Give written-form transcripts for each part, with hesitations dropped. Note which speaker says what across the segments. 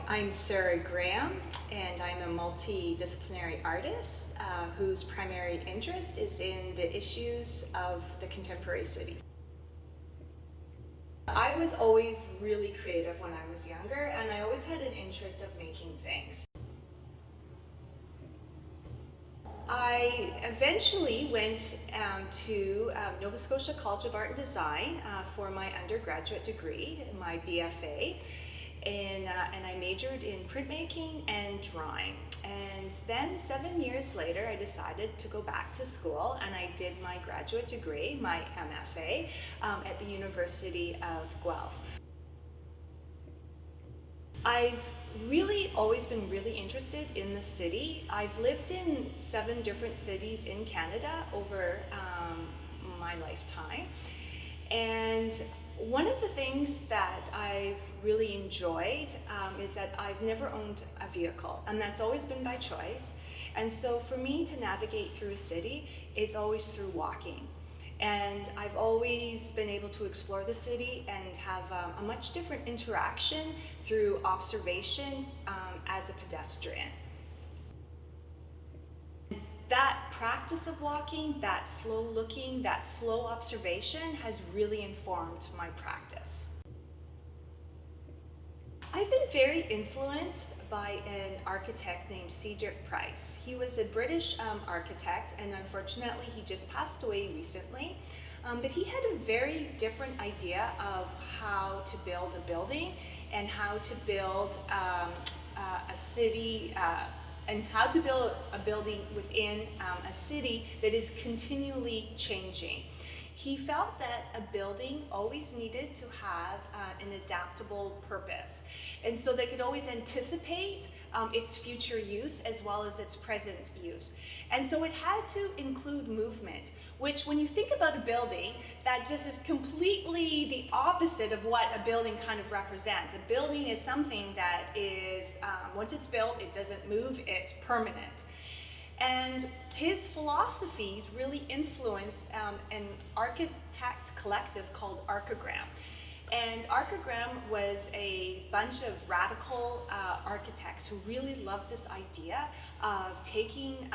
Speaker 1: I'm Sara Graham, and I'm a multidisciplinary artist whose primary interest is in the issues of the contemporary city. I was always really creative when I was younger, and I always had an interest of making things. I eventually went to Nova Scotia College of Art and Design for my undergraduate degree, my BFA, and I majored in printmaking and drawing. And then 7 years later, I decided to go back to school, and I did my graduate degree, my MFA, at the University of Guelph. I've really always been really interested in the city. I've lived in 7 different cities in Canada over my lifetime. And one of the things that I've really enjoyed is that I've never owned a vehicle, and that's always been by choice. And so for me to navigate through a city, it's always through walking. And I've always been able to explore the city and have a much different interaction through observation as a pedestrian. That practice of walking, that slow looking, that slow observation has really informed my practice. I've been very influenced by an architect named Cedric Price. He was a British architect, and unfortunately he just passed away recently. But he had a very different idea of how to build a building and how to build a city and how to build a building within a city that is continually changing. He felt that a building always needed to have an adaptable purpose, and so they could always anticipate its future use as well as its present use. And so it had to include movement, which when you think about a building, that just is completely the opposite of what a building kind of represents. A building is something that is, once it's built, it doesn't move, it's permanent. And his philosophies really influenced an architect collective called Evergreen. And Evergreen was a bunch of radical architects who really loved this idea of taking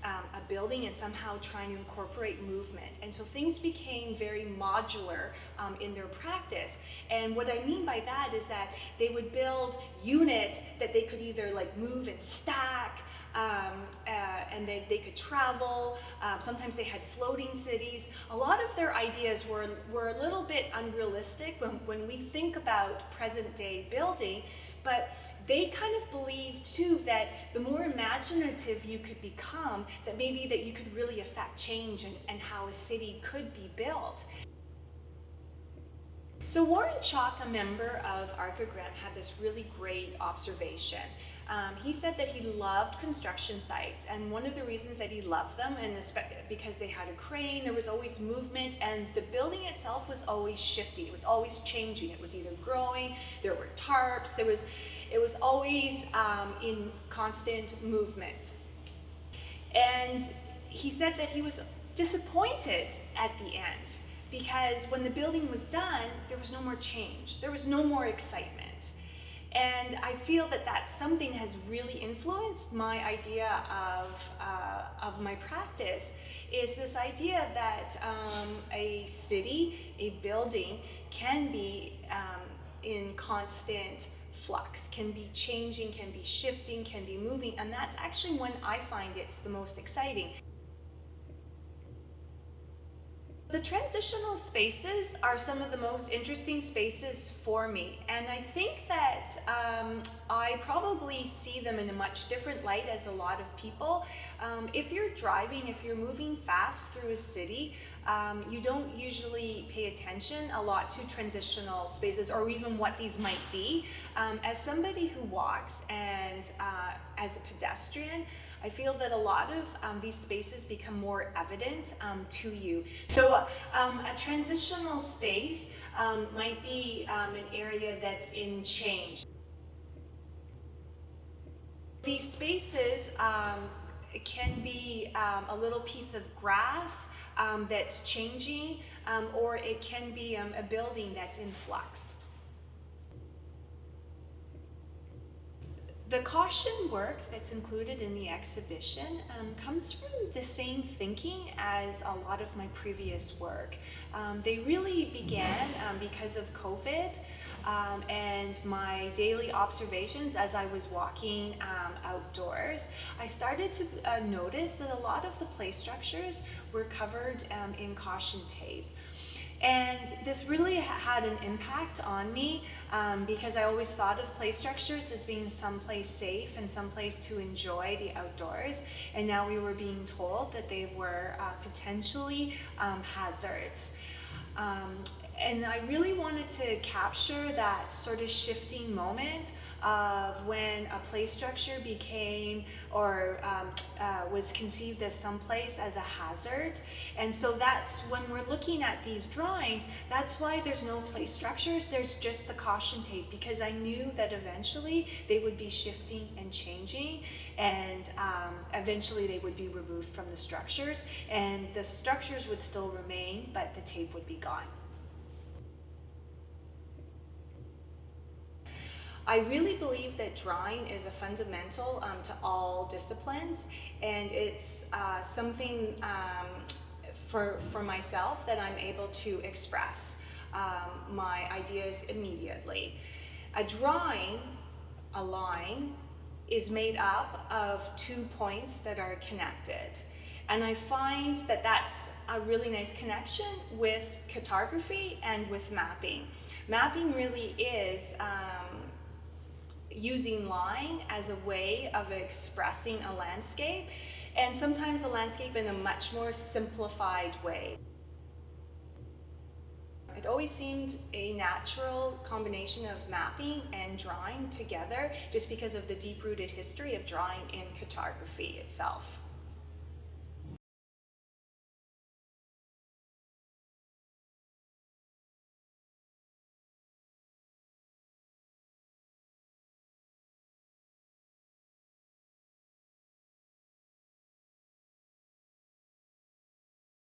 Speaker 1: a building and somehow trying to incorporate movement. And so things became very modular in their practice. And what I mean by that is that they would build units that they could either like move and stack, and they could travel. Sometimes they had floating cities. A lot of their ideas were a little bit unrealistic when we think about present day building, but they kind of believed too that the more imaginative you could become, that maybe that you could really affect change and how a city could be built. So Warren Chalk, a member of Evergreen, had this really great observation. He said that he loved construction sites, and one of the reasons that he loved them, and because they had a crane, there was always movement, and the building itself was always shifty. It was always changing. It was either growing, there were tarps, it was always in constant movement. And he said that he was disappointed at the end, because when the building was done, there was no more change. There was no more excitement. And I feel that that's something that has really influenced my idea of my practice, is this idea that a city, a building, can be in constant flux, can be changing, can be shifting, can be moving, and that's actually when I find it's the most exciting. The transitional spaces are some of the most interesting spaces for me, and I think that I probably see them in a much different light as a lot of people. If you're driving, if you're moving fast through a city, you don't usually pay attention a lot to transitional spaces or even what these might be. As somebody who walks and as a pedestrian, I feel that a lot of these spaces become more evident to you. So a transitional space might be an area that's in change. These spaces can be a little piece of grass that's changing, or it can be a building that's in flux. The caution work that's included in the exhibition comes from the same thinking as a lot of my previous work. They really began because of COVID and my daily observations as I was walking outdoors. I started to notice that a lot of the play structures were covered in caution tape. And this really had an impact on me because I always thought of play structures as being someplace safe and someplace to enjoy the outdoors. And now we were being told that they were potentially hazards. And I really wanted to capture that sort of shifting moment of when a play structure became or was conceived as someplace as a hazard. And so that's when we're looking at these drawings, that's why there's no play structures, there's just the caution tape, because I knew that eventually they would be shifting and changing, and eventually they would be removed from the structures, and the structures would still remain, but the tape would be gone. I really believe that drawing is a fundamental to all disciplines, and it's something for myself that I'm able to express my ideas immediately. A drawing, a line, is made up of 2 points that are connected. And I find that that's a really nice connection with cartography and with mapping. Mapping really is using line as a way of expressing a landscape, and sometimes a landscape in a much more simplified way. It always seemed a natural combination of mapping and drawing together just because of the deep-rooted history of drawing in cartography itself.